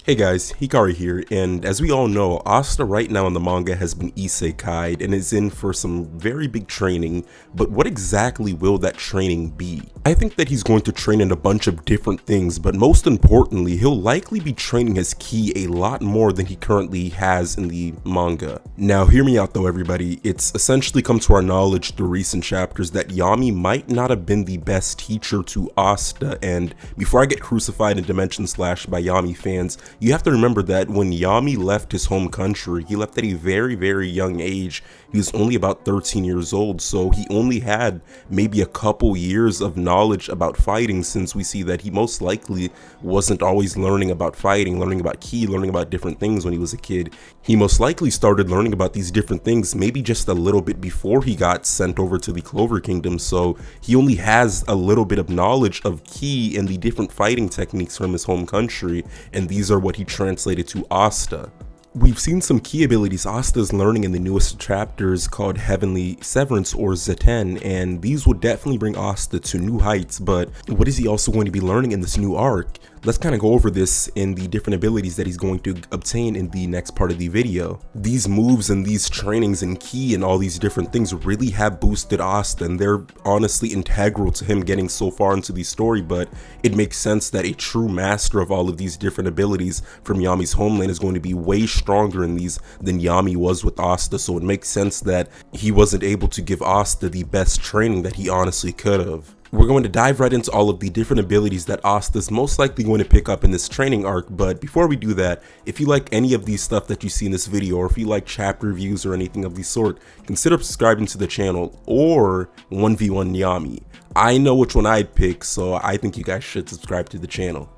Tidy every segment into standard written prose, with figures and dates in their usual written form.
Hey guys, Hikari here, and as we all know, Asta right now in the manga has been isekai'd and is in for some very big training, but what exactly will that training be? I think that he's going to train in a bunch of different things, but most importantly, he'll likely be training his ki a lot more than he currently has in the manga. Now hear me out though everybody, it's essentially come to our knowledge through recent chapters that Yami might not have been the best teacher to Asta, and before I get crucified and dimension slashed by Yami fans, you have to remember that when Yami left his home country, he left at a very young age. He was only about 13 years old, so he only had maybe a couple years of knowledge about fighting, since we see that he most likely wasn't always learning about fighting, learning about ki, learning about different things when he was a kid. He most likely started learning about these different things maybe just a little bit before he got sent over to the Clover Kingdom, so he only has a little bit of knowledge of ki and the different fighting techniques from his home country, and these are what he translated to Asta. We've seen some key abilities Asta is learning in the newest chapters called Heavenly Severance or Zeten, and these will definitely bring Asta to new heights, but what is he also going to be learning in this new arc? Let's kind of go over this in the different abilities that he's going to obtain in the next part of the video. These moves and these trainings and ki and all these different things really have boosted Asta, and they're honestly integral to him getting so far into the story, but it makes sense that a true master of all of these different abilities from Yami's homeland is going to be way stronger in these than Yami was with Asta, so it makes sense that he wasn't able to give Asta the best training that he honestly could have. We're going to dive right into all of the different abilities that Asta is most likely going to pick up in this training arc, but before we do that, if you like any of these stuff that you see in this video, or if you like chapter reviews or anything of the sort, consider subscribing to the channel or 1v1 Yami. I know which one I'd pick, so I think you guys should subscribe to the channel.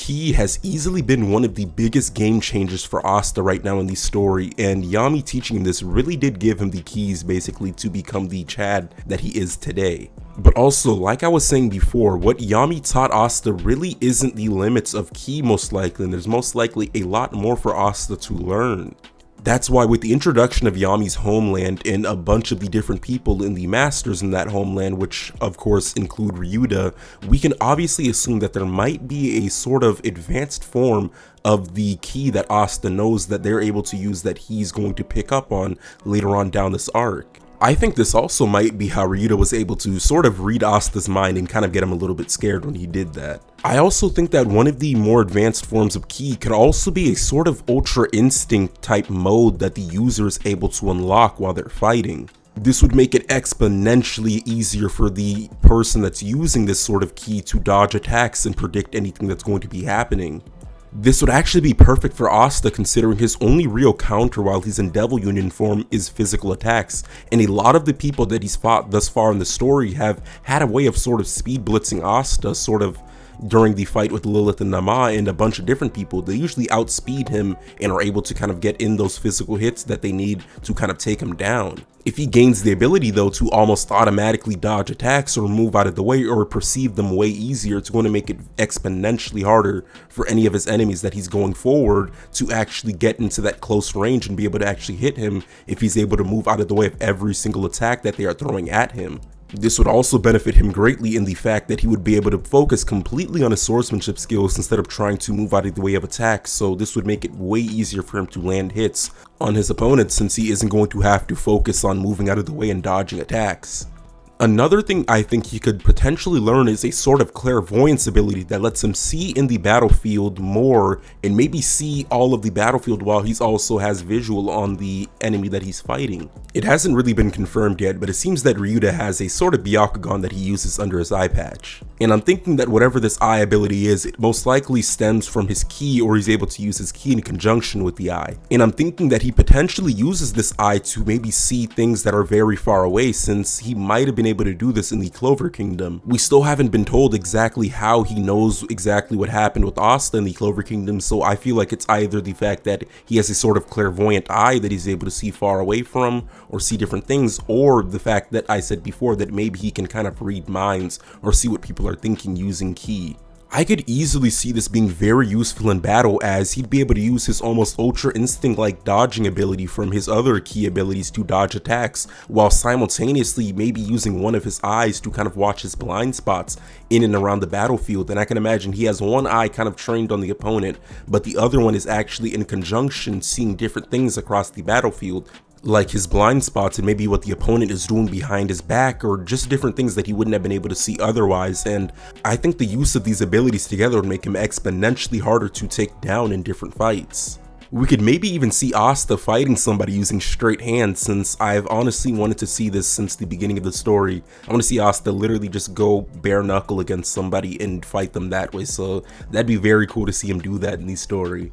Ki has easily been one of the biggest game changers for Asta right now in the story, and Yami teaching him this really did give him the keys basically to become the Chad that he is today. But also, like I was saying before, what Yami taught Asta really isn't the limits of ki most likely, and there's most likely a lot more for Asta to learn. That's why with the introduction of Yami's homeland and a bunch of the different people in the masters in that homeland, which of course include Ryuya, we can obviously assume that there might be a sort of advanced form of the ki that Asta knows that they're able to use that he's going to pick up on later on down this arc. I think this also might be how Ryuya was able to sort of read Asta's mind and kind of get him a little bit scared when he did that. I also think that one of the more advanced forms of ki could also be a sort of ultra instinct type mode that the user is able to unlock while they're fighting. This would make it exponentially easier for the person that's using this sort of ki to dodge attacks and predict anything that's going to be happening. This would actually be perfect for Asta, considering his only real counter while he's in Devil Union form is physical attacks, and a lot of the people that he's fought thus far in the story have had a way of sort of speed blitzing Asta, sort of during the fight with Lilith and Nama and a bunch of different people. They usually outspeed him and are able to kind of get in those physical hits that they need to kind of take him down. If he gains the ability though to almost automatically dodge attacks or move out of the way or perceive them way easier, it's going to make it exponentially harder for any of his enemies that he's going forward to actually get into that close range and be able to actually hit him if he's able to move out of the way of every single attack that they are throwing at him. This would also benefit him greatly in the fact that he would be able to focus completely on his swordsmanship skills instead of trying to move out of the way of attacks, so this would make it way easier for him to land hits on his opponents since he isn't going to have to focus on moving out of the way and dodging attacks. Another thing I think he could potentially learn is a sort of clairvoyance ability that lets him see in the battlefield more and maybe see all of the battlefield while he also has visual on the enemy that he's fighting. It hasn't really been confirmed yet, but it seems that Ryuya has a sort of Byakugan that he uses under his eye patch. And I'm thinking that whatever this eye ability is, it most likely stems from his ki, or he's able to use his ki in conjunction with the eye. And I'm thinking that he potentially uses this eye to maybe see things that are very far away, since he might have been able to do this in the Clover Kingdom. We still haven't been told exactly how he knows exactly what happened with Asta in the Clover Kingdom, so I feel like it's either the fact that he has a sort of clairvoyant eye that he's able to see far away from or see different things, or the fact that I said before that maybe he can kind of read minds or see what people are thinking using ki. I could easily see this being very useful in battle, as he'd be able to use his almost ultra instinct like dodging ability from his other key abilities to dodge attacks, while simultaneously maybe using one of his eyes to kind of watch his blind spots in and around the battlefield. And I can imagine he has one eye kind of trained on the opponent, but the other one is actually in conjunction seeing different things across the battlefield, like his blind spots and maybe what the opponent is doing behind his back, or just different things that he wouldn't have been able to see otherwise. And I think the use of these abilities together would make him exponentially harder to take down in different fights. We could maybe even see Asta fighting somebody using straight hands, since I've honestly wanted to see this since the beginning of the story. I want to see Asta literally just go bare knuckle against somebody and fight them that way, so that'd be very cool to see him do that in the story.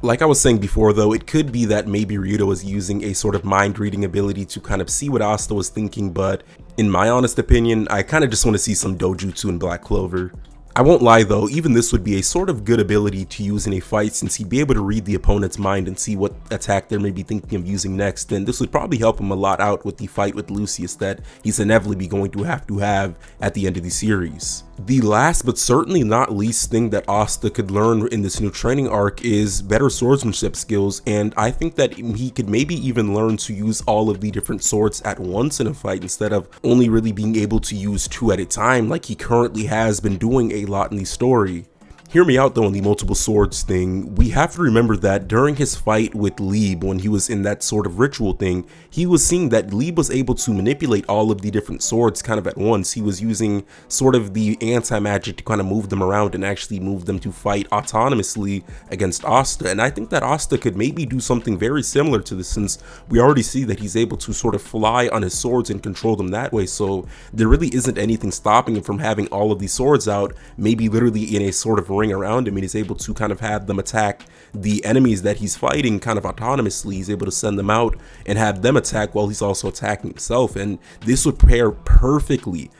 Like I was saying before though, it could be that maybe Ryuya was using a sort of mind reading ability to kind of see what Asta was thinking, but in my honest opinion, I kind of just want to see some dojutsu in Black Clover. I won't lie though, even this would be a sort of good ability to use in a fight, since he'd be able to read the opponent's mind and see what attack they're maybe thinking of using next, and this would probably help him a lot out with the fight with Lucius that he's inevitably going to have at the end of the series. The last but certainly not least thing that Asta could learn in this new training arc is better swordsmanship skills, and I think that he could maybe even learn to use all of the different swords at once in a fight, instead of only really being able to use two at a time like he currently has been doing a lot in the story. Hear me out though on the multiple swords thing. We have to remember that during his fight with Lieb, when he was in that sort of ritual thing, he was seeing that Lieb was able to manipulate all of the different swords kind of at once. He was using sort of the anti-magic to kind of move them around and actually move them to fight autonomously against Asta. And I think that Asta could maybe do something very similar to this, since we already see that he's able to sort of fly on his swords and control them that way. So there really isn't anything stopping him from having all of these swords out, maybe literally in a sort of ring around him, and he's able to kind of have them attack the enemies that he's fighting kind of autonomously. He's able to send them out and have them attack while he's also attacking himself, and this would pair perfectly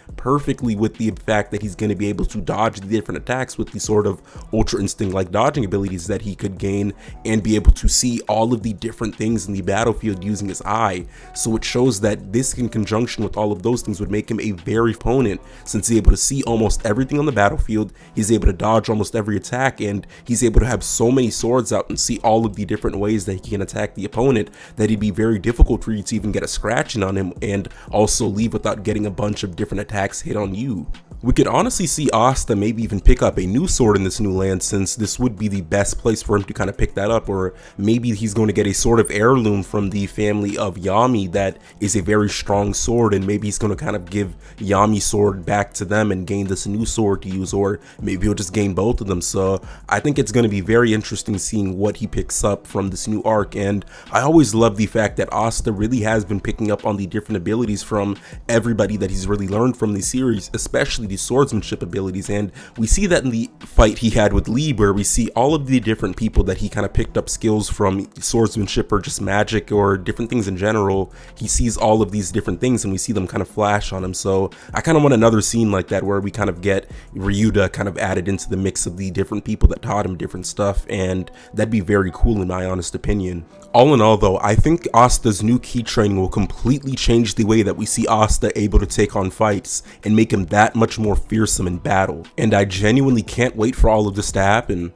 with the fact that he's going to be able to dodge the different attacks with the sort of ultra instinct like dodging abilities that he could gain, and be able to see all of the different things in the battlefield using his eye. So it shows that this in conjunction with all of those things would make him a very opponent, since he's able to see almost everything on the battlefield, he's able to dodge almost every attack, and he's able to have so many swords out and see all of the different ways that he can attack the opponent that it'd be very difficult for you to even get a scratch in on him and also leave without getting a bunch of different attacks hit on you. We could honestly see Asta maybe even pick up a new sword in this new land, since this would be the best place for him to kind of pick that up, or maybe he's going to get a sort of heirloom from the family of Yami that is a very strong sword, and maybe he's going to kind of give Yami's sword back to them and gain this new sword to use, or maybe he'll just gain both of them. So I think it's going to be very interesting seeing what he picks up from this new arc, and I always love the fact that Asta really has been picking up on the different abilities from everybody that he's really learned from the series, especially the swordsmanship abilities. And we see that in the fight he had with Lieb, where we see all of the different people that he kind of picked up skills from, swordsmanship or just magic or different things in general. He sees all of these different things and we see them kind of flash on him. So I kind of want another scene like that, where we kind of get Ryuya kind of added into the mix of the different people that taught him different stuff, and that'd be very cool in my honest opinion. All in all though, I think Asta's new key training will completely change the way that we see Asta able to take on fights and make him that much more fearsome in battle, and I genuinely can't wait for all of this to happen.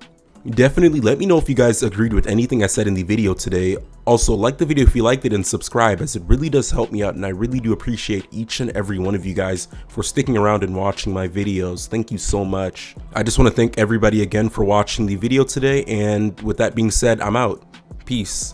Definitely let me know if you guys agreed with anything I said in the video today. Also, like the video if you liked it, and subscribe, as it really does help me out, and I really do appreciate each and every one of you guys for sticking around and watching my videos. Thank you so much. I just want to thank everybody again for watching the video today, and with that being said, I'm out. Peace.